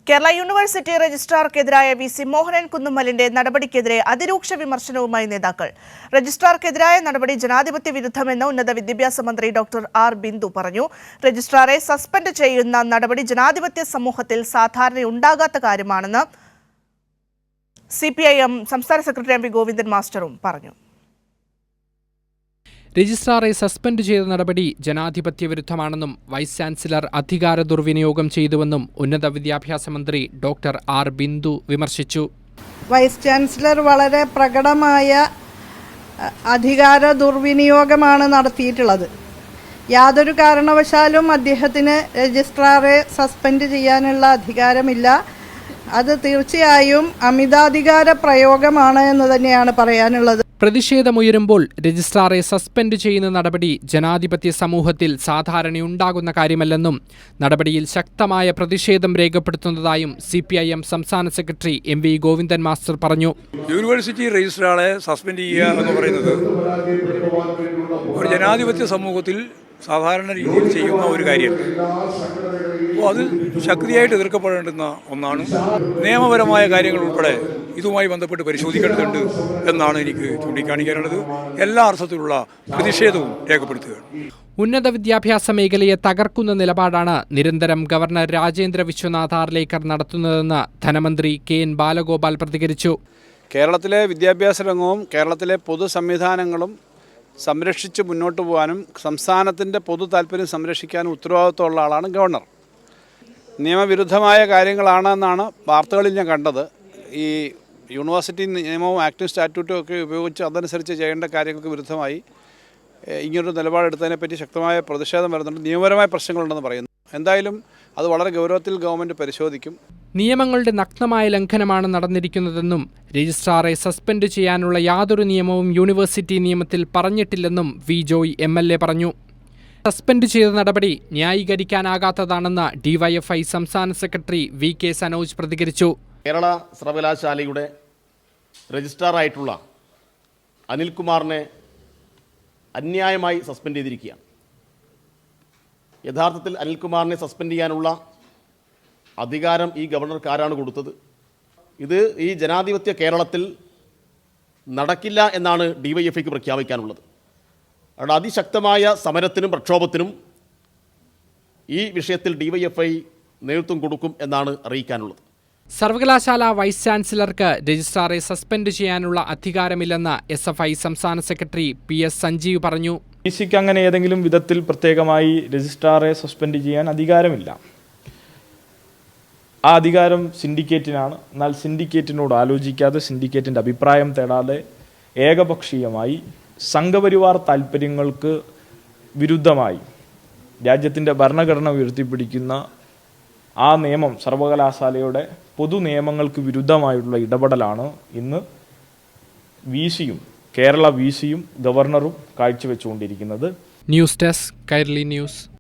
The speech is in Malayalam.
Kerala university രജിസ്ട്രാർക്കെതിരായ VC. മോഹനൻ കുന്നുമ്മലിന്റെ നടപടിക്കെതിരെ അതിരൂക്ഷ വിമർശനവുമായി നേതാക്കൾ. രജിസ്ട്രാർക്കെതിരായ നടപടി ജനാധിപത്യ വിരുദ്ധമെന്ന് ഉന്നത വിദ്യാഭ്യാസ മന്ത്രി ഡോക്ടർ ആർ ബിന്ദു പറഞ്ഞു. രജിസ്ട്രാറെ സസ്പെൻഡ് ചെയ്യുന്ന നടപടി ജനാധിപത്യ സമൂഹത്തിൽ സാധാരണയുണ്ടാകാത്ത കാര്യമാണെന്ന് CPIM സംസ്ഥാന സെക്രട്ടറി എം.വി. ഗോവിന്ദൻ മാസ്റ്ററും പറഞ്ഞു. രജിസ്ട്രാറെ സസ്പെൻഡ് ചെയ്ത നടപടി ജനാധിപത്യ വിരുദ്ധമാണെന്നും വൈസ് ചാൻസലർ അധികാര ദുർവിനിയോഗം ചെയ്തുവെന്നും ഉന്നത വിദ്യാഭ്യാസ മന്ത്രി ഡോക്ടർ ആർ ബിന്ദു വിമർശിച്ചു. വൈസ് ചാൻസലർ വളരെ പ്രകടമായ അധികാര ദുർവിനിയോഗമാണ് നടത്തിയിട്ടുള്ളത്. യാതൊരു കാരണവശാലും അദ്ദേഹത്തിന് രജിസ്ട്രാറെ സസ്പെൻഡ് ചെയ്യാനുള്ള അധികാരമില്ല. അത് തീർച്ചയായും അമിതാധികാര പ്രയോഗമാണ് എന്ന് തന്നെയാണ് പറയാനുള്ളത്. പ്രതിഷേധമുയരുമ്പോൾ രജിസ്ട്രാറെ സസ്പെൻഡ് ചെയ്യുന്ന നടപടി ജനാധിപത്യ സമൂഹത്തിൽ സാധാരണയുണ്ടാകുന്ന കാര്യമല്ലെന്നും നടപടിയിൽ ശക്തമായ പ്രതിഷേധം രേഖപ്പെടുത്തുന്നതായും CPIM സംസ്ഥാന സെക്രട്ടറി എം.വി. ഗോവിന്ദൻ മാസ്റ്റർ പറഞ്ഞു. യൂണിവേഴ്സിറ്റി രജിസ്ട്രാറെ സസ്പെൻഡ് ചെയ്യുക എന്ന് പറയുന്നത് ഒരു ജനാധിപത്യ സമൂഹത്തിൽ സാധാരണ രീതിയിൽ ചെയ്യുന്ന ഒരു കാര്യമല്ല. അപ്പോൾ അത് ശക്തിയായിട്ട് എതിർക്കപ്പെടേണ്ടുന്ന ഒന്നാണ്. നിയമപരമായ കാര്യങ്ങൾ ഉൾപ്പെടെ ഇതുമായി ബന്ധപ്പെട്ട് പരിശോധിക്കേണ്ടതുണ്ട് എന്നാണ് എനിക്ക് ചൂണ്ടിക്കാണിക്കാനുള്ളത്. എല്ലാ അർത്ഥത്തിലുള്ള പ്രതിഷേധവും രേഖപ്പെടുത്തുകയാണ്. ഉന്നത വിദ്യാഭ്യാസ മേഖലയെ തകർക്കുന്ന നിലപാടാണ് നിരന്തരം ഗവർണർ രാജേന്ദ്ര വിശ്വനാഥ് ആർലേക്കർ നടത്തുന്നതെന്ന് ധനമന്ത്രി KN ബാലഗോപാൽ പ്രതികരിച്ചു. കേരളത്തിലെ വിദ്യാഭ്യാസ രംഗവും കേരളത്തിലെ പൊതു സംവിധാനങ്ങളും സംരക്ഷിച്ച് മുന്നോട്ട് പോകാനും സംസ്ഥാനത്തിൻ്റെ പൊതു താല്പര്യം സംരക്ഷിക്കാനും ഉത്തരവാദിത്വമുള്ള ആളാണ് ഗവർണർ. നിയമവിരുദ്ധമായ കാര്യങ്ങളാണെന്നാണ് വാർത്തകളിൽ ഞാൻ കണ്ടത്. ഈ യൂണിവേഴ്സിറ്റി നിയമവും ആക്ടും സ്റ്റാറ്റ്യൂട്ടും ഒക്കെ ഉപയോഗിച്ച് അതനുസരിച്ച് ചെയ്യേണ്ട കാര്യങ്ങൾക്ക് വിരുദ്ധമായി ഇങ്ങനൊരു നിലപാടെടുത്തതിനെപ്പറ്റി ശക്തമായ പ്രതിഷേധം വരുന്നുണ്ട്. നിയമപരമായ പ്രശ്നങ്ങളുണ്ടെന്ന് പറയുന്നു. എന്തായാലും അത് വളരെ ഗൗരവത്തിൽ ഗവൺമെൻറ് പരിശോധിക്കും. നിയമങ്ങളുടെ നഗ്നമായ ലംഘനമാണ് നടന്നിരിക്കുന്നതെന്നും രജിസ്ട്രാറെ സസ്പെൻഡ് ചെയ്യാനുള്ള യാതൊരു നിയമവും യൂണിവേഴ്സിറ്റി നിയമത്തിൽ പറഞ്ഞിട്ടില്ലെന്നും വി. ജോയ് MLA പറഞ്ഞു. സസ്പെൻഡ് ചെയ്ത നടപടി ന്യായീകരിക്കാനാകാത്തതാണെന്ന് DYFI സംസ്ഥാന സെക്രട്ടറി VK സനോജ് പ്രതികരിച്ചു. കേരള സർവകലാശാലയുടെ രജിസ്ട്രാറായിട്ടുള്ള അനിൽകുമാറിനെ അന്യായമായി സസ്പെൻഡ് ചെയ്തിരിക്കുകയാണ്. യഥാർത്ഥത്തിൽ അനിൽകുമാറിനെ സസ്പെൻഡ് ചെയ്യാനുള്ള അധികാരം ഈ ഗവർണർക്ക് ആരാണ് കൊടുത്തത്? ഇത് ഈ ജനാധിപത്യ കേരളത്തിൽ നടക്കില്ല എന്നാണ് DYFIക്ക് പ്രഖ്യാപിക്കാനുള്ളത്. അവിടെ അതിശക്തമായ സമരത്തിനും പ്രക്ഷോഭത്തിനും ഈ വിഷയത്തിൽ DYFI നേതൃത്വം കൊടുക്കും എന്നാണ് അറിയിക്കാനുള്ളത്. സർവകലാശാല വൈസ് ചാൻസലർക്ക് രജിസ്ട്രാറെ സസ്പെൻഡ് ചെയ്യാനുള്ള അധികാരമില്ലെന്ന് SFI സംസ്ഥാന സെക്രട്ടറി PS സഞ്ജീവ് പറഞ്ഞു. VCക്ക് അങ്ങനെ ഏതെങ്കിലും വിധത്തിൽ പ്രത്യേകമായി രജിസ്ട്രാറെ സസ്പെൻഡ് ചെയ്യാൻ അധികാരമില്ല. ആ അധികാരം സിൻഡിക്കേറ്റിനാണ്. എന്നാൽ സിൻഡിക്കേറ്റിനോട് ആലോചിക്കാതെ, സിൻഡിക്കേറ്റിൻ്റെ അഭിപ്രായം തേടാതെ ഏകപക്ഷീയമായി സംഘപരിവാർ താൽപ്പര്യങ്ങൾക്ക് വിരുദ്ധമായി രാജ്യത്തിൻ്റെ ഭരണഘടന ഉയർത്തിപ്പിടിക്കുന്ന ആ നിയമം, സർവകലാശാലയുടെ പൊതു നിയമങ്ങൾക്ക് വിരുദ്ധമായുള്ള ഇടപെടലാണ് ഇന്ന് VCയും കേരള VCയും ഗവർണറും കാഴ്ചവെച്ചുകൊണ്ടിരിക്കുന്നത്. News desk, Kairali news.